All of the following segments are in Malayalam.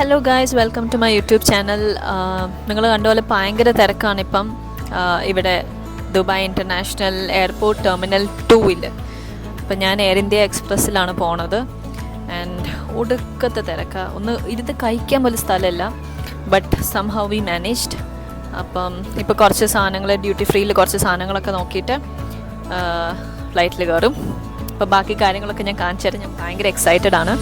Hello guys, welcome to my YouTube channel. നിങ്ങൾ കണ്ടപോലെ ഭയങ്കര തിരക്കാണിപ്പം ഇവിടെ ദുബായ് ഇൻ്റർനാഷണൽ എയർപോർട്ട് ടെർമിനൽ 2-ൽ. അപ്പം ഞാൻ എയർ ഇന്ത്യ എക്സ്പ്രസ്സിലാണ് പോണത്. ആൻഡ് ഒടുക്കത്തെ തിരക്കാണ്. ഒന്ന് ഇരുന്ന് കഴിക്കാൻ പോലും സ്ഥലമില്ല. But somehow we managed. അപ്പം ഇപ്പോൾ കുറച്ച് സാധനങ്ങൾ ഡ്യൂട്ടി ഫ്രീയിൽ കുറച്ച് സാധനങ്ങളൊക്കെ നോക്കിയിട്ട് ഫ്ലൈറ്റിൽ കയറും. അപ്പോൾ ബാക്കി കാര്യങ്ങളൊക്കെ ഞാൻ കാണിച്ചു തരാം. ഞാൻ ഭയങ്കര എക്സൈറ്റഡ് ആണ്.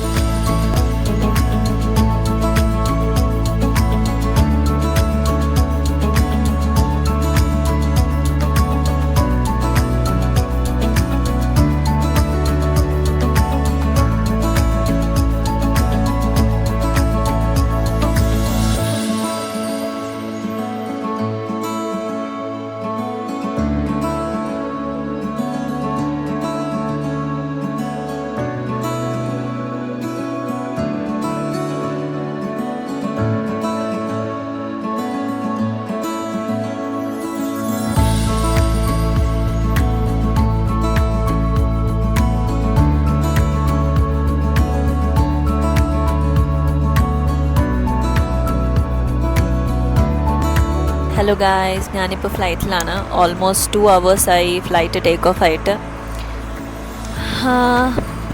ഹലോ ഗായ്സ്, ഞാനിപ്പോൾ ഫ്ലൈറ്റിലാണ്. ഓൾമോസ്റ്റ് 2 hours ആയി ഫ്ലൈറ്റ് ടേക്ക് ഓഫ് ആയിട്ട്.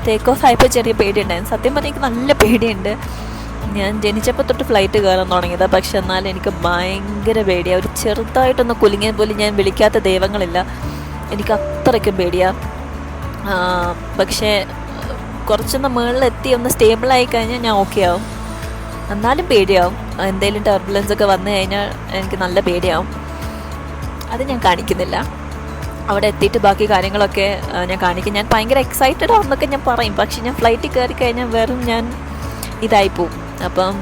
ടേക്ക് ഓഫ് ആയപ്പോൾ ചെറിയ പേടിയുണ്ടായിരുന്നു. സത്യം പറഞ്ഞാൽ എനിക്ക് നല്ല പേടിയുണ്ട്. ഞാൻ ജനിച്ചപ്പോൾ തൊട്ട് ഫ്ലൈറ്റ് കയറാൻ തുടങ്ങിയതാണ്. പക്ഷെ എന്നാലും എനിക്ക് ഭയങ്കര പേടിയാണ്. ഒരു ചെറുതായിട്ടൊന്ന് കുലുങ്ങിയാൽ പോലും ഞാൻ വിളിക്കാത്ത ദൈവങ്ങളില്ല. എനിക്ക് അത്രയ്ക്കും പേടിയാണ്. പക്ഷേ കുറച്ചൊന്ന് മുകളിലെത്തി ഒന്ന് സ്റ്റേബിളായി കഴിഞ്ഞാൽ ഞാൻ ഓക്കെ ആവും. എന്നാലും പേടിയാവും. എന്തെങ്കിലും ടർബുലൻസ് ഒക്കെ വന്നു കഴിഞ്ഞാൽ എനിക്ക് നല്ല പേടിയാവും. അത് ഞാൻ കാണിക്കുന്നില്ല. അവിടെ എത്തിയിട്ട് ബാക്കി കാര്യങ്ങളൊക്കെ ഞാൻ കാണിക്കും. ഞാൻ ഭയങ്കര എക്സൈറ്റഡ് ആവുന്നൊക്കെ ഞാൻ പറയും. പക്ഷെ ഞാൻ ഫ്ലൈറ്റിൽ കയറി കഴിഞ്ഞാൽ വെറും ഞാൻ ഇതായിപ്പോവും. അപ്പം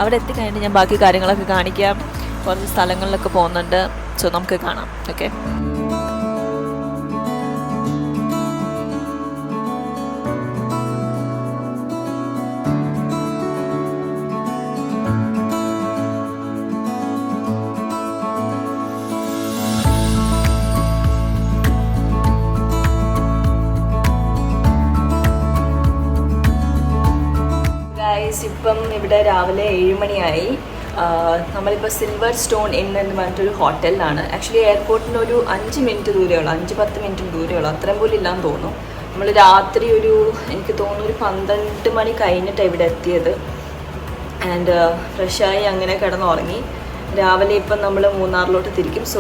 അവിടെ എത്തിക്കഴിഞ്ഞിട്ട് ഞാൻ ബാക്കി കാര്യങ്ങളൊക്കെ കാണിക്കാം. കുറച്ച് സ്ഥലങ്ങളിലൊക്കെ പോകുന്നുണ്ട്. സോ നമുക്ക് കാണാം. ഓക്കെ. ഇപ്പം ഇവിടെ രാവിലെ 7 മണിയായി. നമ്മളിപ്പോൾ സിൽവർ സ്റ്റോൺ ഇൻ എന്ന് പറഞ്ഞിട്ടൊരു ഹോട്ടലിലാണ്. ആക്ച്വലി എയർപോർട്ടിന് ഒരു 5 മിനിറ്റ് ദൂരമുള്ളൂ, 5-10 മിനിറ്റ് ദൂരമുള്ളൂ. അത്രയും പോലും ഇല്ലാന്ന് തോന്നുന്നു. നമ്മൾ രാത്രി എനിക്ക് തോന്നുന്നു ഒരു 12 മണി കഴിഞ്ഞിട്ടാണ് ഇവിടെ എത്തിയത്. ആൻഡ് ഫ്രഷായി അങ്ങനെ കിടന്നുറങ്ങി. രാവിലെ ഇപ്പം നമ്മൾ മൂന്നാറിലോട്ട് തിരിക്കും. So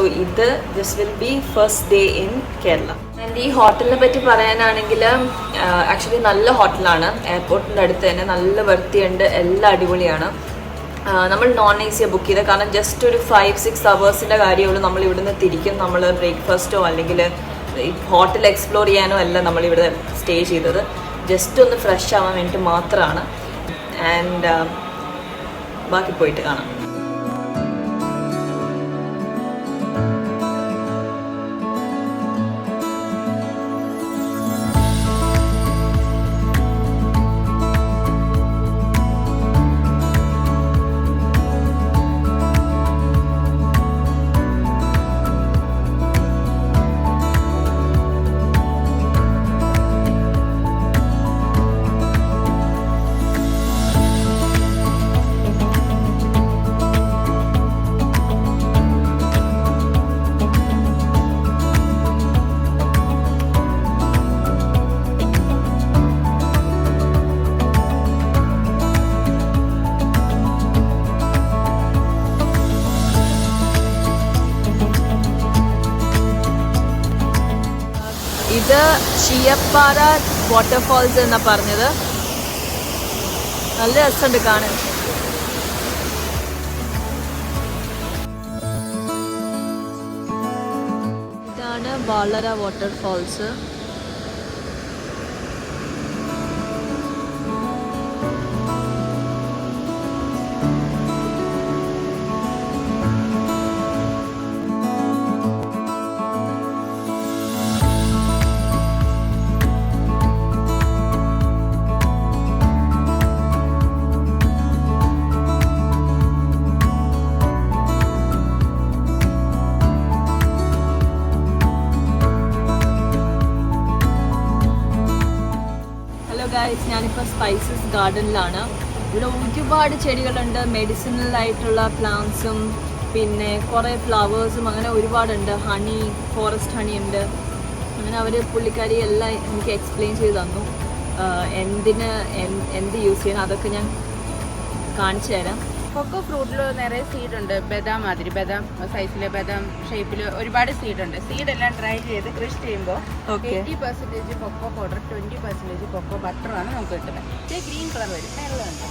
this will be first day in Kerala. And ഈ ഹോട്ടലിനെ പറ്റി പറയാനാണെങ്കിൽ ആക്ച്വലി നല്ല ഹോട്ടലാണ്. എയർപോർട്ടിൻ്റെ അടുത്ത് തന്നെ നല്ല വൃത്തിയുണ്ട്, എല്ലാം അടിപൊളിയാണ്. നമ്മൾ നോൺ AC ബുക്ക് ചെയ്തത്. കാരണം ജസ്റ്റ് ഒരു 5-6 hours കാര്യമുള്ളൂ. നമ്മൾ ഇവിടുന്ന് തിരിക്കും. നമ്മൾ ബ്രേക്ക്ഫാസ്റ്റോ അല്ലെങ്കിൽ ഹോട്ടൽ എക്സ്പ്ലോർ ചെയ്യാനോ അല്ല നമ്മളിവിടെ സ്റ്റേ ചെയ്തത്. ജസ്റ്റ് ഒന്ന് ഫ്രഷ് ആവാൻ വേണ്ടിയിട്ട് മാത്രമാണ്. ആൻഡ് ബാക്കി പോയിട്ട് കാണാം. ഇത് ചിയപ്പാറ വാട്ടർഫാൾസ് എന്നാണ് പറഞ്ഞത്. നല്ല രസമുണ്ട് കാണാൻ. ഇതാണ് ബാളര വാട്ടർഫാൾസ്. ഗൈസ്, ഞാനിപ്പോൾ സ്പൈസസ് ഗാർഡനിലാണ്. ഇവിടെ ഒരുപാട് ചെടികളുണ്ട്, മെഡിസിനൽ ആയിട്ടുള്ള പ്ലാന്റ്സും പിന്നെ കുറേ ഫ്ലവേഴ്സും അങ്ങനെ ഒരുപാടുണ്ട്. ഹണി, ഫോറസ്റ്റ് ഹണി ഉണ്ട്. അങ്ങനെ അവർ പുള്ളിക്കാരി എല്ലാം എനിക്ക് എക്സ്പ്ലെയിൻ ചെയ്ത് തന്നു എന്ത് യൂസ് ചെയ്യണം, അതൊക്കെ ഞാൻ കാണിച്ചു തരാം. കൊക്കോ ഫ്രൂട്ടിൽ നിറയെ സീഡുണ്ട്. ബദാം മാതിരി, ബദാം സൈസിലെ ബദാം ഷേപ്പിൽ ഒരുപാട് സീഡുണ്ട്. സീഡെല്ലാം ഡ്രൈ ചെയ്ത് കൃഷി ചെയ്യുമ്പോൾ 80% കൊക്കോ പൗഡർ, 20% കൊക്കോ ബട്ടറാണ് നമുക്ക് കിട്ടുന്നത്. ഇത് ഗ്രീൻ കളർ വരും, വെള്ളമുണ്ട്.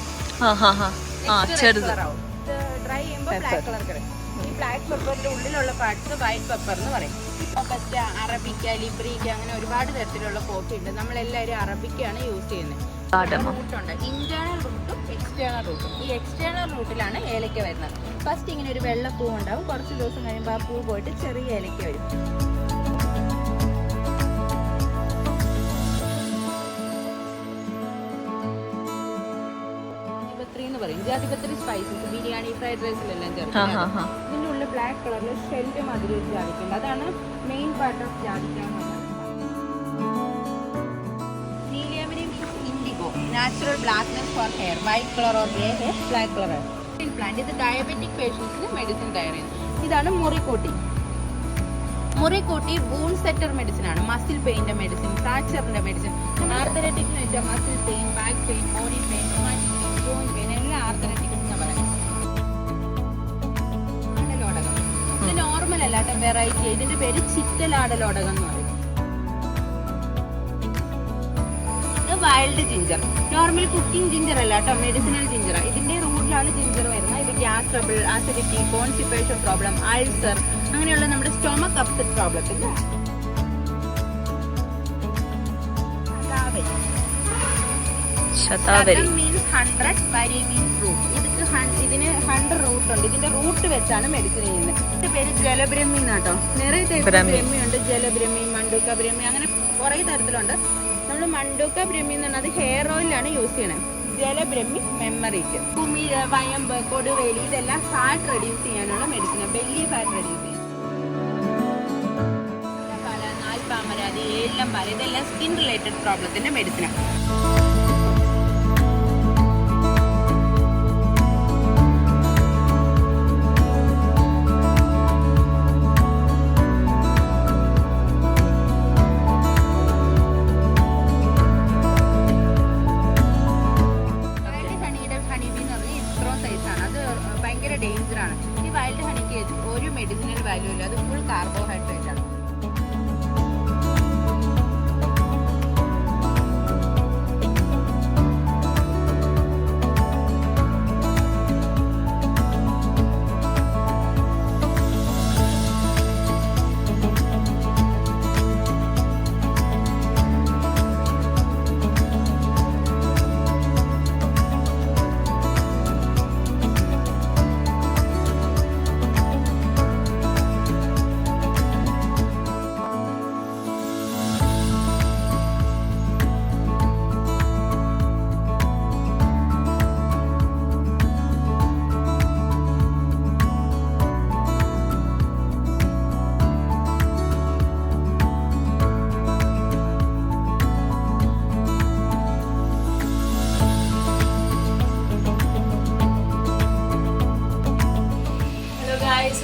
ഡ്രൈ ചെയ്യുമ്പോൾ ബ്ലാക്ക് കളർ കിടക്കും. ഈ ബ്ലാക്ക് പെപ്പറിന്റെ ഉള്ളിലുള്ള പാർട്സ് വൈറ്റ് പെപ്പർ എന്ന് പറയും. പച്ച, അറബിക്ക, ലിബ്രിക്ക അങ്ങനെ ഒരുപാട് തരത്തിലുള്ള കോഫി ഉണ്ട്. നമ്മളെല്ലാവരും അറബിക്കാണ് യൂസ് ചെയ്യുന്നത്. റൂട്ടുണ്ട്, ഇന്റേണൽ റൂട്ടും എക്സ്റ്റേണൽ റൂട്ടും. ഈ എക്സ്റ്റേണൽ റൂട്ടിലാണ് ഏലക്ക വരുന്നത്. ഫസ്റ്റ് ഇങ്ങനെ ഒരു വെള്ള പൂ ഉണ്ടാവും. കുറച്ച് ദിവസം കഴിയുമ്പോൾ ആ പൂ പോയിട്ട് ചെറിയ ഏലക്ക വരും. എന്ന് പറയും ജാതിപത്രി സ്പൈസസ്, ബിരിയാണി, ഫ്രൈഡ് റൈസിലെല്ലാം ചേർക്കും. ഇതിന്റെ ഉള്ളിൽ ബ്ലാക്ക് കളറിൽ ഷെല്ല് മാതിരി ഒരു ജാതിക്കുണ്ട്. അതാണ് മെയിൻ പാർട്ട് ഓഫ് ജാതിക്ക. നീലിയമരിയം indigo, natural blackness for hair, white colour or grey hair, black colour plant. ഇത് ഡയബറ്റിക് പേഷ്യൻസിന് മെഡിസിൻ തയ്യാർ ചെയ്യുന്നത്. ഇതാണ് മുറിക്കോട്ടി. മുറിക്കോട്ടി വൂൺ സെറ്റർ മെഡിസിൻ ആണ്. മസിൽ പെയിന്റെ മെഡിസിൻ, ഫ്രാക്ചറിന്റെ മെഡിസിൻ. ആർത്തലറ്റിക്സ് വെച്ചാൽ muscle pain, back pain, body pain, joint pain എല്ലാം ആർത്തലറ്റിക് എന്ന് പറയാം. ആടലോടകം ഇത് നോർമൽ അല്ലാത്ത വെറൈറ്റി. ഇതിന്റെ പേര് ചിറ്റലാടലോടകം എന്ന് പറയും. ഇത് wild ginger. Normal cooking ginger അല്ല കേട്ടോ, മെഡിസിനൽ ജിഞ്ചർ. ഇതിന്റെ റൂട്ടിലാണ് ജിഞ്ചർ വരുന്നത്. ഇത് gas trouble, acidity, constipation problem, ulcer അങ്ങനെയുള്ള നമ്മുടെ സ്റ്റൊമക് അപ്സെറ്റ് പ്രോബ്ലത്തിന്. മീൻസ് 100, വരി മീൻസ് റൂട്ട്. ഇതിന് 100 റൂട്ട് ഉണ്ട്. ഇതിന്റെ റൂട്ട് വെച്ചാണ് മെഡിസിൻ ചെയ്യുന്നത്. ഇതിന്റെ പേര് ജലബ്രഹ്മി എന്നാട്ടോ. നിറയെ ടൈപ്പ് ബ്രഹ്മി ഉണ്ട്. ജലബ്രഹ്മി, മണ്ടൂക്ക ബ്രഹ്മി, അങ്ങനെ കുറെ തരത്തിലുണ്ട്. നമ്മൾ മണ്ടൂക്ക ബ്രഹ്മി എന്ന് പറഞ്ഞാൽ അത് ഹെയർ ഓയിലാണ് യൂസ് ചെയ്യണത്. ജലബ്രഹ്മി മെമ്മറിക്ക്, കുമിഴ, വയമ്പ്, കൊടുവേലി ഇതെല്ലാം ഫാറ്റ് റെഡ്യൂസ് ചെയ്യാനുള്ള മെഡിസിൻ. ബെല്ലി ഫാറ്റ് റെഡ്യൂസ് ചെയ്യാൻ. നാൽപ്പാമരാതി, ഏലം പാല ഇതെല്ലാം സ്കിൻ റിലേറ്റഡ് പ്രോബ്ലത്തിന്റെ മെഡിസിനാണ്. ഈ വൈൽഡ് ഹണിക്ക് ഒരു മെഡിസിനൽ വാല്യൂ ഇല്ല. അത് ഫുൾ കാർബോഹൈഡ്രേറ്റ് ആണ്.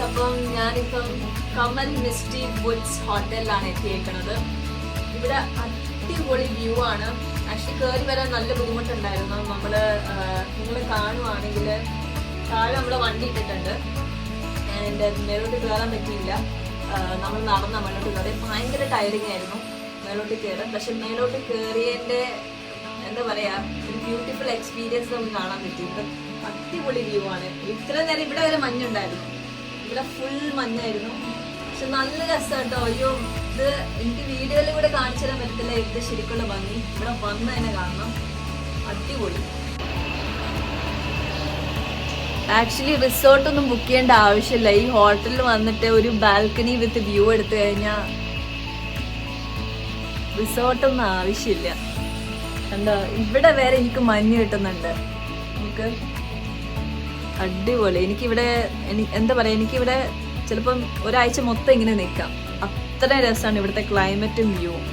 അപ്പം ഞാനിപ്പം കമൽ മിസ്റ്റി വുഡ്സ് ഹോട്ടലിലാണ് എത്തിയേക്കുന്നത്. ഇവിടെ അടിപൊളി വ്യൂ ആണ്. ആക്ച്വലി കയറി വരാൻ നല്ല ബുദ്ധിമുട്ടുണ്ടായിരുന്നു. നിങ്ങൾ കാണുവാണെങ്കിൽ താഴെ നമ്മൾ വണ്ടി ഇട്ടിട്ടുണ്ട്. ആൻഡ് മേലോട്ട് കയറാൻ പറ്റിയില്ല. നമ്മൾ നടന്ന മേലോട്ട് കയറി ഭയങ്കര ടയറിങ് ആയിരുന്നു മേലോട്ട് കയറാൻ. പക്ഷെ മേലോട്ട് കയറിയതിൻ്റെ എന്താ പറയുക, ഒരു ബ്യൂട്ടിഫുൾ എക്സ്പീരിയൻസ് നമുക്ക് കാണാൻ പറ്റി. ഇവിടെ അടിപൊളി വ്യൂ ആണ്. ഇത്ര നേരം ഇവിടെ വരെ മഞ്ഞുണ്ടായിരുന്നു. ഇവിടെ ഫുൾ മഞ്ഞായിരുന്നു. പക്ഷെ നല്ല രസമാട്ടോ. അയ്യോ, ഇത് എനിക്ക് വീഡിയോയിൽ കൂടെ കാണിച്ചു തരാൻ പറ്റത്തില്ല ഇത് ശരിക്കുള്ള ഭംഗി. ഇവിടെ വന്ന് തന്നെ കാണണം. അടിപൊളി. ആക്ച്വലി റിസോർട്ടൊന്നും ബുക്ക് ചെയ്യേണ്ട ആവശ്യമില്ല. ഈ ഹോട്ടലിൽ വന്നിട്ട് ഒരു ബാൽക്കണി വിത്ത് വ്യൂ എടുത്തു കഴിഞ്ഞാൽ റിസോർട്ടൊന്നും ആവശ്യമില്ല. എന്താ ഇവിടെ വേറെ എനിക്ക് മഞ്ഞ് കിട്ടുന്നുണ്ട്. നമുക്ക് അടിപൊളി. എനിക്കിവിടെ എന്താ പറയുക, എനിക്കിവിടെ ചിലപ്പം ഒരാഴ്ച മൊത്തം ഇങ്ങനെ നിൽക്കാം. അത്ര രസമാണ് ഇവിടുത്തെ ക്ലൈമറ്റും വ്യൂവും.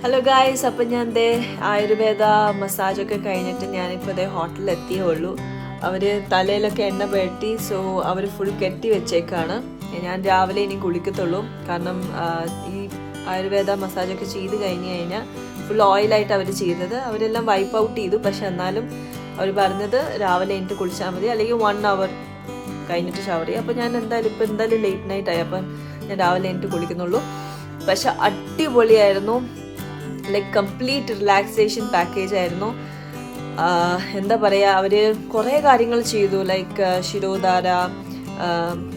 ഹലോ ഗായ്സ്, അപ്പം ഞാൻ ദേ ആയുർവേദ മസാജൊക്കെ കഴിഞ്ഞിട്ട് ഞാനിപ്പോൾ ദേ ഹോട്ടലിൽ എത്തിയേ ഉള്ളൂ. അവർ തലയിലൊക്കെ എണ്ണ പെരട്ടി, സോ അവർ ഫുൾ കെട്ടി വെച്ചേക്കാണ്. ഞാൻ രാവിലെ ഇനി കുളിക്കത്തുള്ളൂ. കാരണം ഈ ആയുർവേദ മസാജൊക്കെ ചെയ്ത് കഴിഞ്ഞ് കഴിഞ്ഞാൽ ഫുൾ ഓയിലായിട്ട് അവർ ചെയ്തത്. അവരെല്ലാം വൈപ്പ് ഔട്ട് ചെയ്തു. പക്ഷെ എന്നാലും അവർ പറഞ്ഞത് രാവിലെ എനിക്ക് കുളിച്ചാൽ മതി, അല്ലെങ്കിൽ 1 hour കഴിഞ്ഞിട്ട് ഷവർ ചെയ്യും. അപ്പോൾ ഞാൻ എന്തായാലും ലേറ്റ് നൈറ്റ് ആയി, അപ്പം ഞാൻ രാവിലെ എനിക്ക് കുളിക്കുന്നുള്ളൂ. പക്ഷെ അടിപൊളിയായിരുന്നു. ലൈക്ക് കംപ്ലീറ്റ് റിലാക്സേഷൻ പാക്കേജ് ആയിരുന്നു. എന്താ പറയുക, അവർ കുറേ കാര്യങ്ങൾ ചെയ്തു. ലൈക്ക് ശിരോധാര,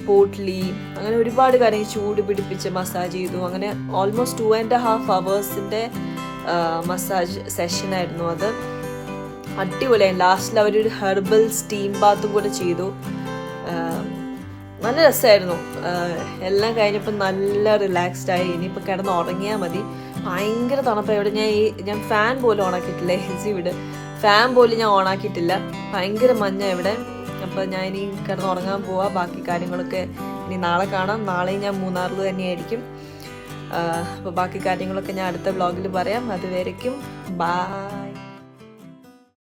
പോട്ട്ലി, അങ്ങനെ ഒരുപാട് കാര്യങ്ങൾ, ചൂട് പിടിപ്പിച്ച് മസാജ് ചെയ്തു. അങ്ങനെ ഓൾമോസ്റ്റ് 2.5 hours മസാജ് സെഷനായിരുന്നു അത്. അടിപൊളിയായി. ലാസ്റ്റിൽ അവരൊരു ഹെർബൽ സ്റ്റീം ബാത്തും കൂടെ ചെയ്തു. നല്ല രസമായിരുന്നു. എല്ലാം കഴിഞ്ഞപ്പോൾ നല്ല റിലാക്സ്ഡായി. ഇനിയിപ്പോൾ കിടന്ന് ഉറങ്ങിയാൽ മതി. ഭയങ്കര തണുപ്പാണ് ഇവിടെ. ഞാൻ ഫാൻ പോലും ഓണാക്കിയിട്ടില്ല. എസി ഇവിടെ ഫാൻ പോലും ഞാൻ ഓണാക്കിയിട്ടില്ല. ഭയങ്കര മഞ്ഞ ഇവിടെ. അപ്പോൾ ഞാൻ ഇനി കിടന്ന് ഉറങ്ങാൻ പോവാം. ബാക്കി കാര്യങ്ങളൊക്കെ ഇനി നാളെ കാണാം. നാളെയും ഞാൻ മൂന്നാറിൽ തന്നെയായിരിക്കും. അപ്പോൾ ബാക്കി കാര്യങ്ങളൊക്കെ ഞാൻ അടുത്ത വ്ളോഗിൽ പറയാം. അതുവരേക്കും ബൈ.